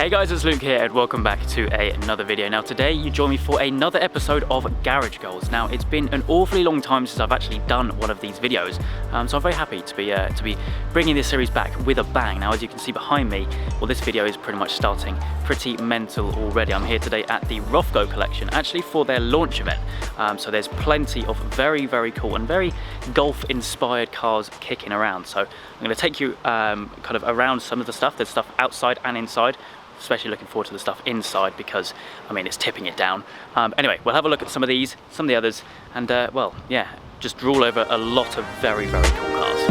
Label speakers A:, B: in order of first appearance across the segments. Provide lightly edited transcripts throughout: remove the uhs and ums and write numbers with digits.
A: Hey guys, it's Luke here and welcome back to another video. Now today you join me for another episode of Garage Goals. Now it's been an awfully long time since I've actually done one of these videos, so I'm very happy to be bringing this series back with a bang. Now as you can see behind me, well, this video is pretty much starting pretty mental already. I'm here today at the ROFGO Collection, actually for their launch event. So there's plenty of very cool and very golf inspired cars kicking around. So I'm going to take you kind of around some of the stuff. There's stuff outside and inside. Especially looking forward to the stuff inside because, I mean, it's tipping it down. Anyway, we'll have a look at some of these, some of the others, and well, yeah, just drool over a lot of very cool cars.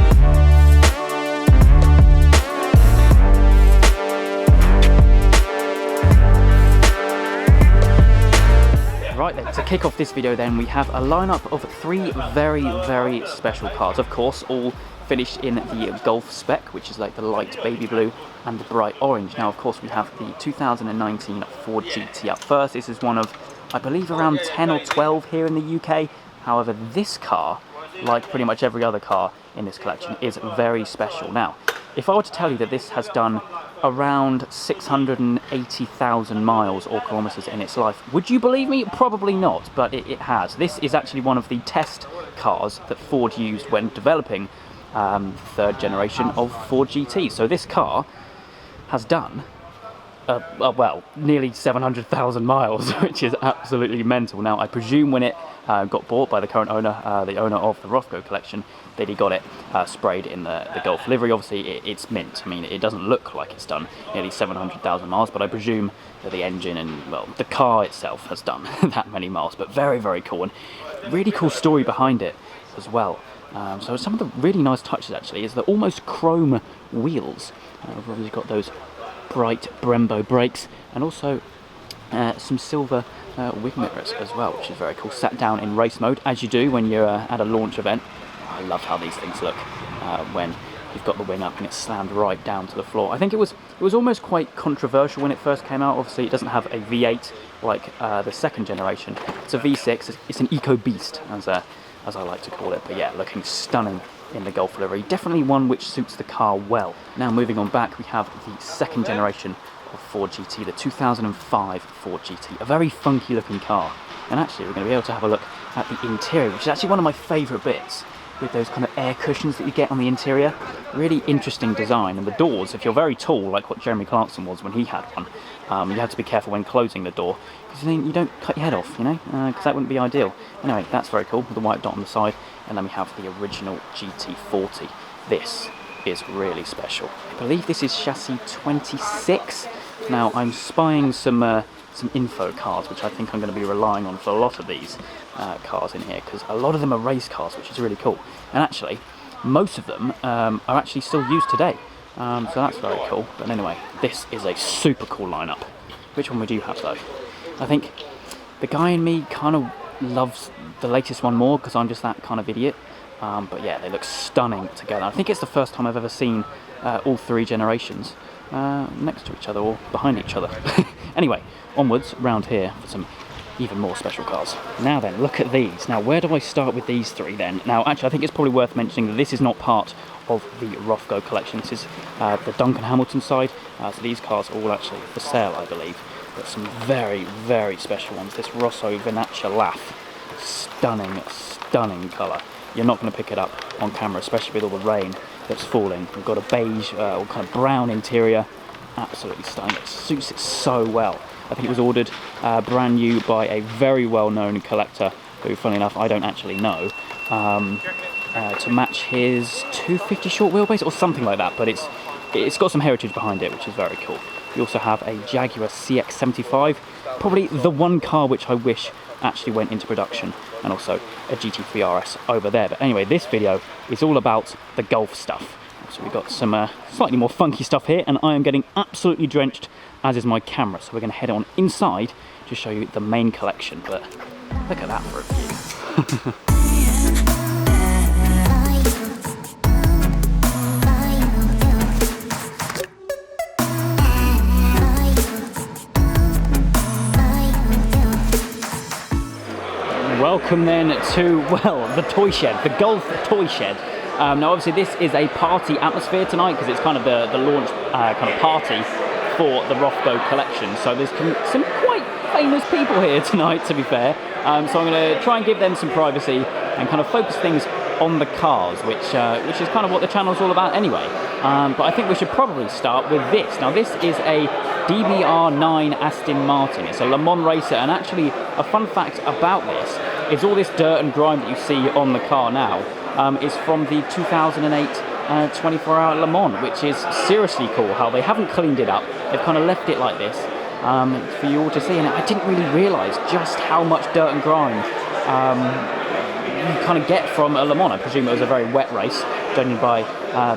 A: Right then, to kick off this video then, we have a lineup of three very special cars. Of course, all finished in the Golf spec, which is like the light baby blue and the bright orange. Now, of course, we have the 2019 Ford GT up first. This is one of, I believe, around 10 or 12 here in the UK. However, this car, like pretty much every other car in this collection, is very special. Now, if I were to tell you that this has done around 680,000 miles or kilometers in its life, would you believe me? Probably not, but it has. This is actually one of the test cars that Ford used when developing third generation of Ford GT. So this car has done well, nearly 700,000 miles, which is absolutely mental. Now I presume when it got bought by the current owner, the owner of the ROFGO Collection, that he got it sprayed in the Golf livery. Obviously it's mint. I mean, it doesn't look like it's done nearly 700,000 miles, but I presume that the engine and, well, the car itself has done that many miles. But very cool, and really cool story behind it as well. So some of the really nice touches actually is the almost chrome wheels. We've obviously got those bright Brembo brakes, and also some silver wing mirrors as well, which is very cool. Sat down in race mode, as you do when you're at a launch event. I love how these things look when you've got the wing up and it's slammed right down to the floor. I think it was almost quite controversial when it first came out. Obviously, it doesn't have a V8 like the second generation. It's a V6. It's an eco beast, as I like to call it. But yeah, looking stunning in the Golf livery. Definitely one which suits the car well. Now moving on back, we have the second generation of Ford GT, the 2005 Ford GT. A very funky looking car. And actually we're going to be able to have a look at the interior, which is actually one of my favourite bits, with those kind of air cushions that you get on the interior. Really interesting design. And the doors, if you're very tall, like what Jeremy Clarkson was when he had one, you have to be careful when closing the door, because then you don't cut your head off, you know, because that wouldn't be ideal. Anyway, that's very cool, with the white dot on the side. And then we have the original GT40. This is really special. I believe this is chassis 26. Now I'm spying some info cards, which I think I'm going to be relying on for a lot of these cars in here, because a lot of them are race cars, which is really cool. And actually, most of them are actually still used today. So that's very cool. But anyway, this is a super cool lineup. Which one would you have though? I think the guy in me kind of loves the latest one more, because I'm just that kind of idiot. But yeah, they look stunning together. I think it's the first time I've ever seen all three generations next to each other or behind each other. Anyway, onwards round here for some even more special cars. Now then, look at these. Now, where do I start with these three then? Now, actually, I think it's probably worth mentioning that this is not part of the ROFGO Collection. This is the Duncan Hamilton side. So these cars are all actually for sale, I believe. But some very special ones. This Rosso Venaccia Laff. Stunning colour. You're not going to pick it up on camera, especially with all the rain that's falling. We've got a beige or kind of brown interior. Absolutely stunning. It suits it so well. I think it was ordered brand new by a very well-known collector who, funnily enough, I don't actually know, to match his 250 short wheelbase or something like that. But it's got some heritage behind it, which is very cool. We also have a Jaguar CX-75, probably the one car which I wish actually went into production, and also a GT3 RS over there. But anyway, this video is all about the Golf stuff. So we've got some slightly more funky stuff here, and I am getting absolutely drenched, as is my camera. So we're going to head on inside to show you the main collection. But look at that for a view. Welcome then to, well, the toy shed, the Golf toy shed. Now obviously this is a party atmosphere tonight, because it's kind of the launch kind of party for the ROFGO Collection. So there's some quite famous people here tonight, to be fair. So I'm going to try and give them some privacy and kind of focus things on the cars, which is kind of what the channel's all about anyway. But I think we should probably start with this. Now this is a DBR9 Aston Martin. It's a Le Mans racer, and actually a fun fact about this is all this dirt and grime that you see on the car now is from the 2008 24-hour Le Mans, which is seriously cool how they haven't cleaned it up. They've kind of left it like this for you all to see, and I didn't really realise just how much dirt and grime you kind of get from a Le Mans. I presume it was a very wet race, judging by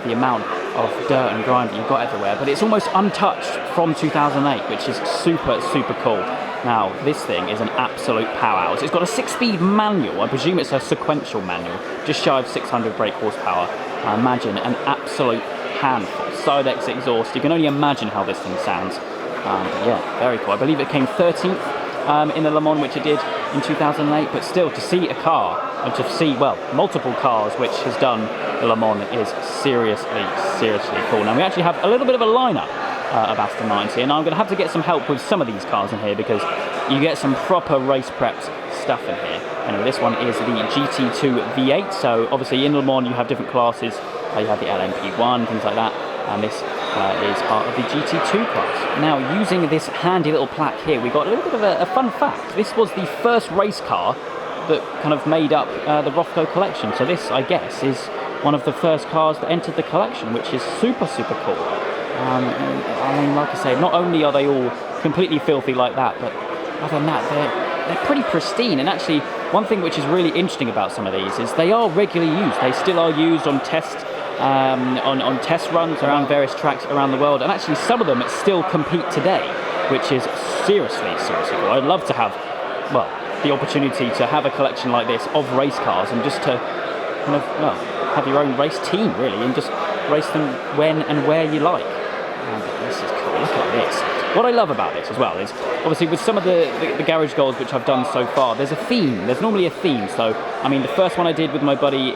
A: the amount of dirt and grime that you've got everywhere, but it's almost untouched from 2008, which is super, super cool. Now, this thing is an absolute powerhouse. It's got a 6-speed manual. I presume it's a sequential manual, just shy of 600 brake horsepower. I imagine an absolute handful. Sidex exhaust. You can only imagine how this thing sounds. But yeah, very cool. I believe it came 13th in the Le Mans, which it did in 2008, but still, to see a car, and to see, well, multiple cars which has done the Le Mans is seriously, seriously cool. Now, we actually have a little bit of a lineup of Aston Martins here, and I'm going to have to get some help with some of these cars in here because you get some proper race prepped stuff in here. Anyway, this one is the GT2 V8, so obviously in Le Mans you have different classes. You have the LMP1, things like that, and this is part of the GT2 class. Now, using this handy little plaque here, we got a little bit of a fun fact. This was the first race car that kind of made up the ROFGO Collection, so this, I guess, is one of the first cars that entered the collection, which is super, super cool. I mean, like I say, not only are they all completely filthy like that, but other than that, they're pretty pristine. And actually, one thing which is really interesting about some of these is they are regularly used. They still are used on test runs around various tracks around the world, and actually some of them still compete today, which is seriously, seriously cool. I'd love to have, well, the opportunity to have a collection like this of race cars and just to kind of, well, have your own race team really and just race them when and where you like. This is cool. Look at this. What I love about this as well is, obviously with some of the garage goals which I've done so far, there's a theme. There's normally a theme. So, I mean, the first one I did with my buddy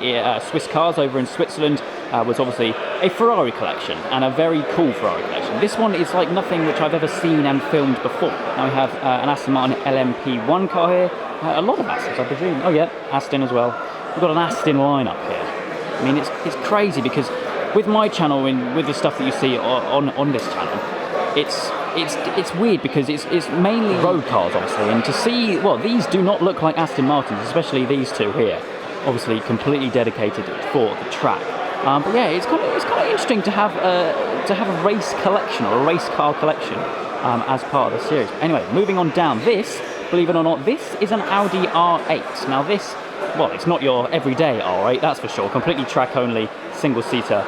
A: Swiss Cars over in Switzerland was obviously a Ferrari collection, and a very cool Ferrari collection. This one is like nothing which I've ever seen and filmed before. Now we have an Aston Martin LMP1 car here. A lot of Astons, I presume. Oh yeah, Aston as well. We've got an Aston lineup here. I mean, it's crazy because with my channel and with the stuff that you see on this channel, it's weird because it's mainly road cars, obviously, and to see, well, these do not look like Aston Martins, especially these two here, obviously completely dedicated for the track. But yeah, it's kind of interesting to have a race collection or a race car collection as part of the series. Anyway, moving on down, this, believe it or not, this is an Audi R8. Now this, well, it's not your everyday R8, that's for sure. Completely track only, single-seater,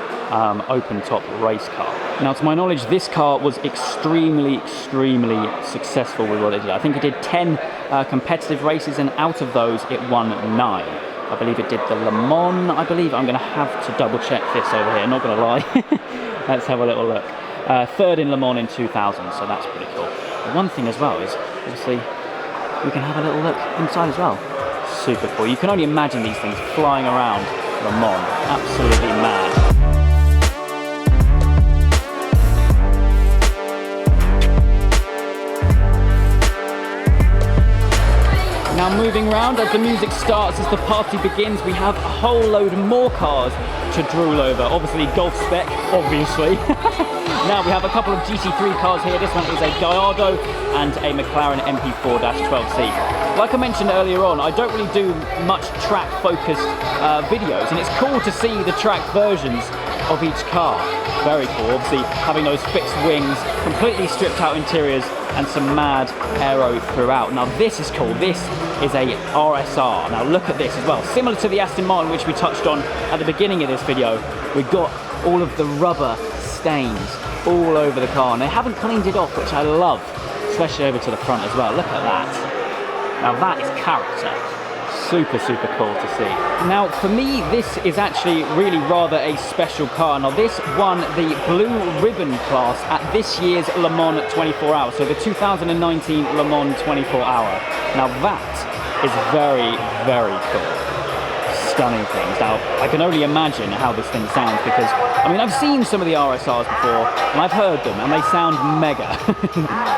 A: open-top race car. Now, to my knowledge, this car was extremely, extremely successful with what it did. I think it did 10 competitive races, and out of those, it won 9. I believe it did the Le Mans, I believe. I'm going to have to double-check this over here, not going to lie. Let's have a little look. Third in Le Mans in 2000, so that's pretty cool. But one thing as well is, obviously, we can have a little look inside as well. Super cool. You can only imagine these things flying around Le Mans. Absolutely mad. Now moving round, as the music starts, as the party begins, we have a whole load more cars to drool over. Obviously Golf spec, obviously. Now we have a couple of GT3 cars here. This one is a Gallardo and a McLaren MP4-12C. Like I mentioned earlier on, I don't really do much track-focused videos, and it's cool to see the track versions of each car. Very cool. Obviously having those fixed wings, completely stripped out interiors, and some mad aero throughout. Now this is cool. This is a RSR. Now look at this as well. Similar to the Aston Martin, which we touched on at the beginning of this video, we've got all of the rubber stains all over the car, and they haven't cleaned it off, which I love, especially over to the front as well. Look at that. Now that is character. Super, super cool to see. Now for me, this is actually really rather a special car. Now this won the Blue Ribbon class at this year's Le Mans 24 Hour, so the 2019 Le Mans 24 Hour. Now that is very, very cool. stunning things. Now, I can only imagine how this thing sounds because, I mean, I've seen some of the RSRs before and I've heard them and they sound mega.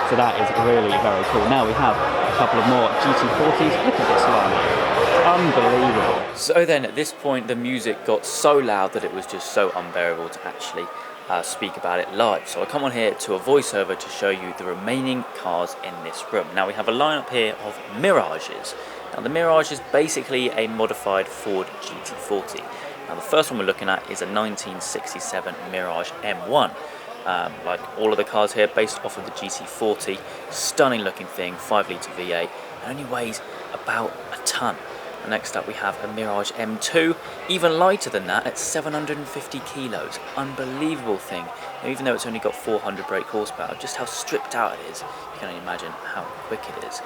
A: So that is really very cool. Now we have a couple of more GT40s. Look at this line. Unbelievable. So then at this point the music got so loud that it was just so unbearable to actually speak about it live. So I come on here to a voiceover to show you the remaining cars in this room. Now we have a lineup here of Mirages. Now the Mirage is basically a modified Ford GT40. Now the first one we're looking at is a 1967 Mirage M1. Like all of the cars here, based off of the GT40. Stunning looking thing, 5-litre V8, and only weighs about a ton. Next up we have a Mirage M2, even lighter than that at 750 kilos. Unbelievable thing. Now, even though it's only got 400 brake horsepower, just how stripped out it is, you can only imagine how quick it is.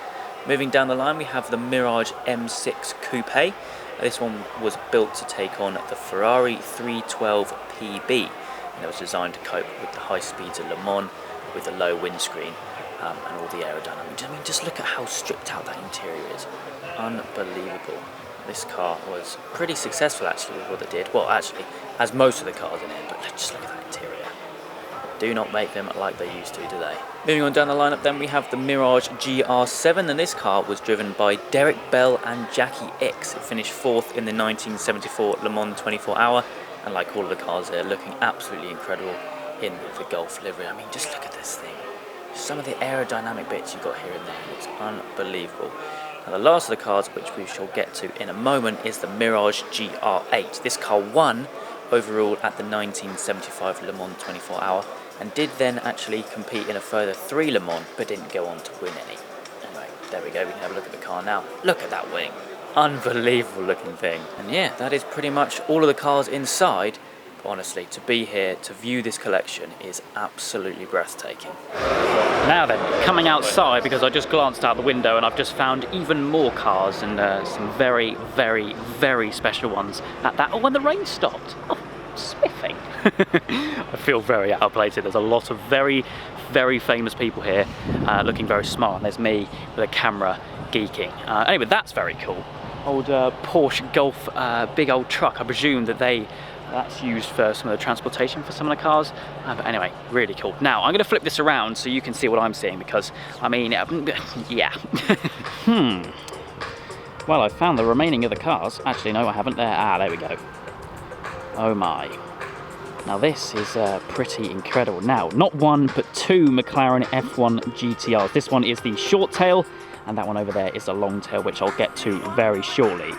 A: Moving down the line we have the Mirage M6 Coupe. This one was built to take on the Ferrari 312 PB. And it was designed to cope with the high speeds of Le Mans with the low windscreen and all the aerodynamics. I mean, just look at how stripped out that interior is. Unbelievable. This car was pretty successful actually with what it did. Well, actually, as most of the cars in it, but just look at that interior. Do not make them like they used to today. Moving on down the lineup then we have the Mirage GR7, and this car was driven by Derek Bell and Jackie Ickx. It finished 4th in the 1974 Le Mans 24 Hour, and like all of the cars there, looking absolutely incredible in the Golf livery. I mean, just look at this thing. Some of the aerodynamic bits you've got here and there, it's unbelievable. And the last of the cars, which we shall get to in a moment, is the Mirage GR8. This car won overall at the 1975 Le Mans 24 Hour and did then actually compete in a further 3 Le Mans, but didn't go on to win any. Anyway, there we go, we can have a look at the car now. Look at that wing. Unbelievable looking thing. And yeah, that is pretty much all of the cars inside. But honestly, to be here, to view this collection is absolutely breathtaking. Now then, coming outside, because I just glanced out the window and I've just found even more cars and some very, very, very special ones at that. Oh, when the rain stopped. Oh, spiffing. I feel very out of place here. There's a lot of very, very famous people here looking very smart. And there's me with a camera geeking. Anyway, that's very cool. Old Porsche Golf, big old truck. I presume that that's used for some of the transportation for some of the cars. But anyway, really cool. Now, I'm going to flip this around so you can see what I'm seeing because, I mean, yeah. Well, I've found the remaining of the cars. Actually, no, I haven't. There we go. Oh my. Now this is pretty incredible. Now, not one, but 2 McLaren F1 GTRs. This one is the short tail, and that one over there is the long tail, which I'll get to very shortly.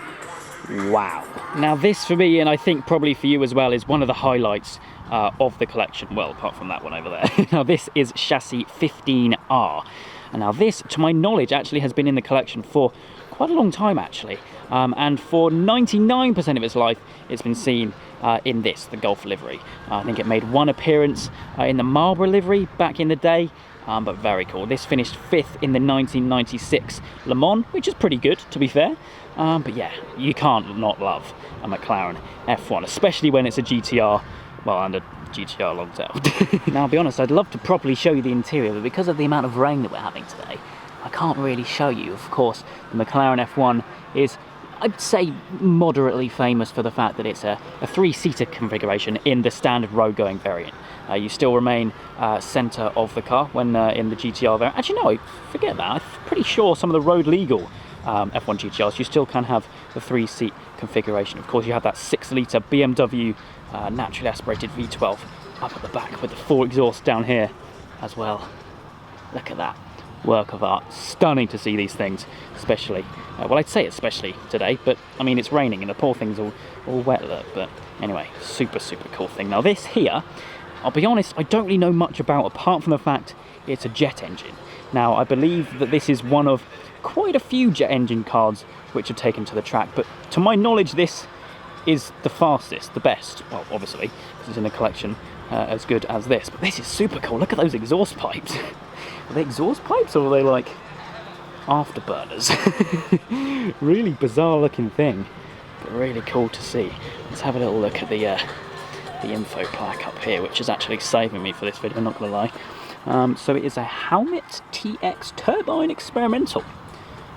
A: Wow. Now this for me, and I think probably for you as well, is one of the highlights of the collection. Well, apart from that one over there. Now this is chassis 15R. And now this, to my knowledge, actually has been in the collection for quite a long time actually. And for 99% of its life, it's been seen in this, the Golf livery. I think it made one appearance in the Marlboro livery back in the day. But very cool. This finished 5th in the 1996 Le Mans, which is pretty good, to be fair. But yeah, you can't not love a McLaren F1, especially when it's a GTR, well, and a GTR long tail. Now, I'll be honest, I'd love to properly show you the interior, but because of the amount of rain that we're having today, I can't really show you. Of course, the McLaren F1 is, I'd say, moderately famous for the fact that it's a 3-seater configuration in the standard road-going variant. You still remain centre of the car when in the GTR variant. Actually, no, forget that. I'm pretty sure some of the road-legal F1 GTRs, you still can have the 3-seat configuration. Of course, you have that 6-litre BMW naturally aspirated V12 up at the back with the 4 exhaust down here as well. Look at that. Work of art. Stunning to see these things, especially. Well, I'd say especially today, but I mean, it's raining and the poor thing's all wet, look. But anyway, super, super cool thing. Now this here, I'll be honest, I don't really know much about, apart from the fact it's a jet engine. Now, I believe that this is one of quite a few jet engine cars which are taken to the track, but to my knowledge, this is the fastest, the best. Well, obviously, because it's in a collection as good as this. But this is super cool. Look at those exhaust pipes. Are they exhaust pipes or are they like afterburners? Really bizarre looking thing, but really cool to see. Let's have a little look at the info plaque up here, which is actually saving me for this video, not gonna lie. So it is a Helmet TX turbine experimental.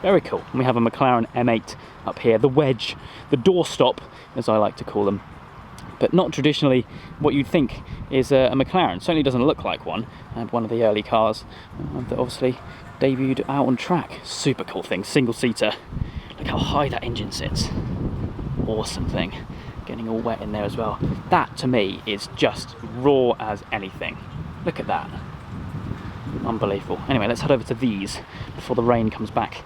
A: Very cool. And we have a McLaren M8 up here, the wedge, the doorstop, as I like to call them. But not traditionally what you'd think is a McLaren. Certainly doesn't look like one. And one of the early cars that obviously debuted out on track. Super cool thing, single seater. Look how high that engine sits. Awesome thing. Getting all wet in there as well. That to me is just raw as anything. Look at that. Unbelievable. Anyway, let's head over to these before the rain comes back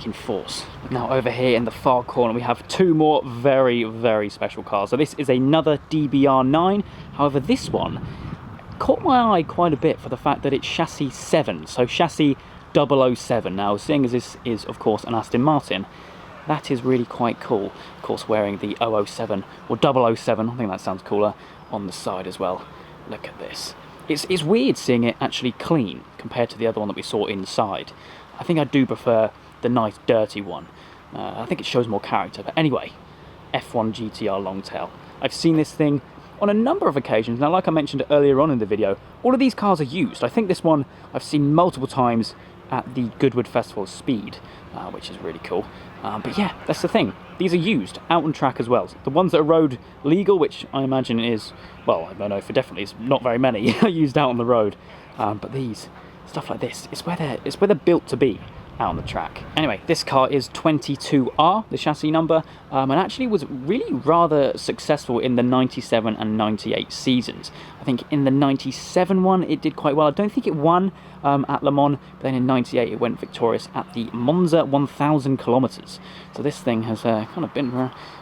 A: in force. Now over here in the far corner we have two more very, very special cars. So this is another DBR9. However, this one caught my eye quite a bit for the fact that it's chassis 7, so chassis 007. Now, seeing as this is of course an Aston Martin, that is really quite cool. Of course, wearing the 007 or 007, I think that sounds cooler, on the side as well. Look at this. It's weird seeing it actually clean compared to the other one that we saw inside. I think I do prefer the nice dirty one. I think it shows more character. But anyway, F1 GTR Longtail. I've seen this thing on a number of occasions. Now, like I mentioned earlier on in the video, all of these cars are used. I think this one I've seen multiple times at the Goodwood Festival of Speed, which is really cool. But yeah, that's the thing. These are used out on track as well. The ones that are road legal, which I imagine is, well, I don't know for definitely, it's not very many are used out on the road. But these, stuff like this, it's where they're built to be, out on the track. Anyway, this car is 22R, the chassis number, and actually was really rather successful in the 97 and 98 seasons. I think in the 97 one it did quite well. I don't think it won at Le Mans, but then in 98 it went victorious at the Monza 1000 kilometers. So this thing has kind of been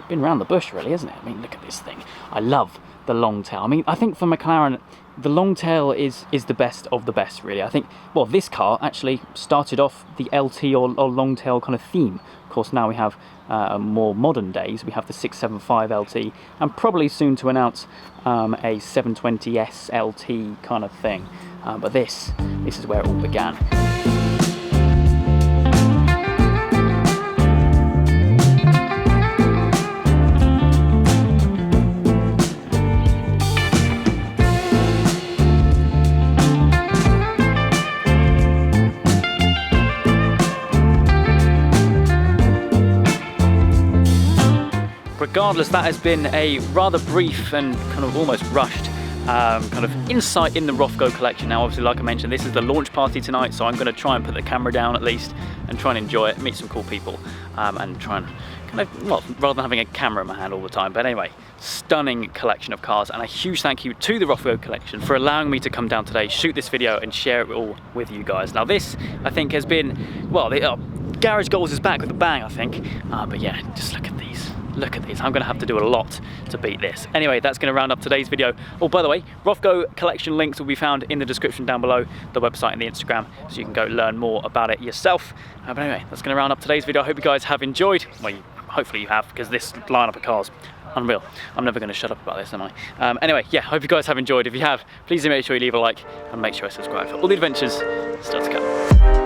A: around the bush really, hasn't it? I mean, look at this thing. I love the long tail. I mean, I think for McLaren, the long tail is the best of the best, really. I think, well, this car actually started off the LT or long tail kind of theme. Of course, now we have more modern days. We have the 675 LT, and probably soon to announce a 720S LT kind of thing. But this is where it all began. Regardless, that has been a rather brief and kind of almost rushed kind of insight in the ROFGO collection. Now, obviously, like I mentioned, this is the launch party tonight, so I'm going to try and put the camera down at least and try and enjoy it, meet some cool people, and try and kind of, well, rather than having a camera in my hand all the time. But anyway, stunning collection of cars, and a huge thank you to the ROFGO collection for allowing me to come down today, shoot this video, and share it all with you guys. Now, this, I think, has been, well, Garage Goals is back with a bang, I think. But yeah, just look at these. Look at these. I'm going to have to do a lot to beat this. Anyway, that's going to round up today's video. Oh, by the way, ROFGO collection links will be found in the description down below, the website and the Instagram, so you can go learn more about it yourself. But anyway, that's going to round up today's video. I hope you guys have enjoyed. Well, hopefully you have, because this lineup of cars, unreal. I'm never going to shut up about this, am I? Anyway, yeah, hope you guys have enjoyed. If you have, please do make sure you leave a like and make sure you subscribe for all the adventures still to come.